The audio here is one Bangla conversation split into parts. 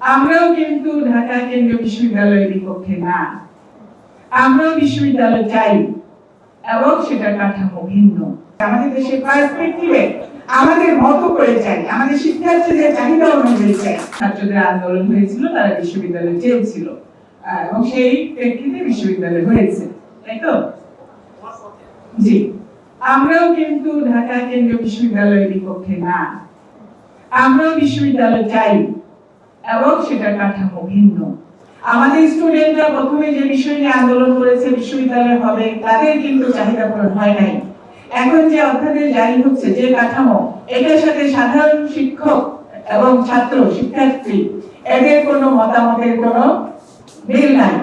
আমরাও কিন্তু ঢাকা কেন্দ্রীয় বিশ্ববিদ্যালয়ের বিপক্ষে না। আমরাও বিশ্ববিদ্যালয় চাই এবং সেটা কাঠামো ভিন্ন। আমাদের দেশের পার্সপেক্টিভে আমাদের মতো করে চাই, আমাদের শিক্ষার্থীদের চাহিদা অনুযায়ী চাই। ছাত্রদের আন্দোলন হয়েছিল, তারা বিশ্ববিদ্যালয় চেয়েছিল এবং সেই প্রেক্ষিতে বিশ্ববিদ্যালয় হয়েছে, তাই তো? জি, আমরাও কিন্তু ঢাকা কেন্দ্রীয় বিশ্ববিদ্যালয়ের বিপক্ষে না। আমরাও বিশ্ববিদ্যালয় চাই এবং সেটা কাঠামো ভিন্ন। আমাদের স্টুডেন্টরা প্রথমে যে বিষয় নিয়ে আন্দোলন করেছে বিশ্ববিদ্যালয় হবে, তাদের কিন্তু চাহিদা পূরণ হয় নাই। এখন যে অধ্যাদেশ জারি হচ্ছে, যে কাঠামো, এটার সাথে সাধারণ শিক্ষক এবং ছাত্র শিক্ষার্থী এদের কোনো মতামতের কোনো মিল নাই।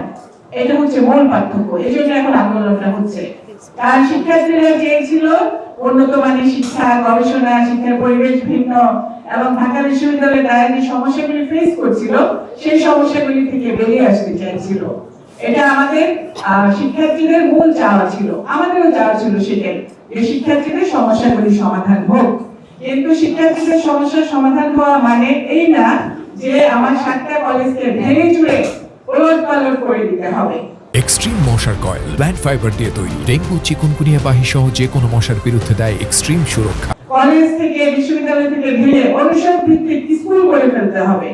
এটা হচ্ছে মূল পার্থক্য। এই জন্য এখন আন্দোলনটা হচ্ছে। আর শিক্ষার্থীরা চেয়েছিল উন্নত মানের শিক্ষা, গবেষণা, শিক্ষার পরিবেশ ভিন্ন এবং ঢাকা বিশ্ববিদ্যালয়ে তারা যে সমস্যাগুলি ফেস করছিল সেই সমস্যাগুলি থেকে বেরিয়ে আসতে চাইছিল। এটা আমাদের শিক্ষার্থীদের মূল চাওয়া ছিল, আমাদেরও চাওয়া ছিল সেটাই, যে শিক্ষার্থীদের সমস্যাগুলি সমাধান হোক। কিন্তু শিক্ষার্থীদের সমস্যার সমাধান হওয়া মানে এই না যে আমার 7টা কলেজকে ভেঙে চুরে ওলটপালট করে দিতে হবে। এক্সট্রিম মশার কয়েল প্ল্যান্ট ফাইবার দিয়ে তৈরি, ডেঙ্গু, চিকুনগুনিয়া বাহি সহ যে কোনো মশার বিরুদ্ধে দেয় এক্সট্রিম সুরক্ষা। কলেজ থেকে, বিশ্ববিদ্যালয় থেকে ভেঙে অনুষদ ভিত্তিক স্কুল করে ফেলতে হবে।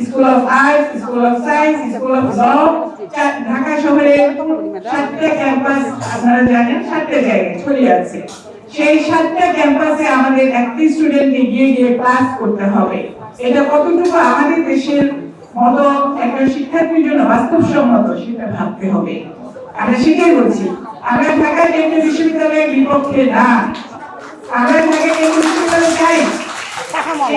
School of arts, school of science, school of law. Dhaka শহরে 7টা ক্যাম্পাস, আপনারা জানেন, 7টা জায়গায় ছড়িয়ে আছে। সেই 7টা ক্যাম্পাসে আমাদের একটি স্টুডেন্টকে গিয়ে গিয়ে ক্লাস করতে হবে। এটা কতটুকু আমাদের দেশের মতো একটা শিক্ষার্থীর জন্য বাস্তবসম্মত সেটা ভাবতে হবে। আমরা সেটাই বলছি, আমরা ঢাকা কেন্দ্রীয় বিশ্ববিদ্যালয়ের বিপক্ষে না, আমরা ঢাকা কেন্দ্রীয় বিশ্ববিদ্যালয় চাই,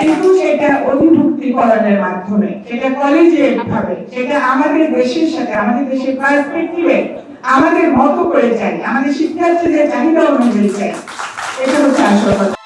কিন্তু সেটা অধিভুক্তিকরণের মাধ্যমে, সেটা কলেজিয়েট ভাবে, সেটা আমাদের দেশের সাথে, আমাদের দেশের পার্সপেক্টিভে আমাদের মতো করে চাই, আমাদের শিক্ষার্থীদের চাহিদা অনুযায়ী চাই। এটা হচ্ছে আসল কথা।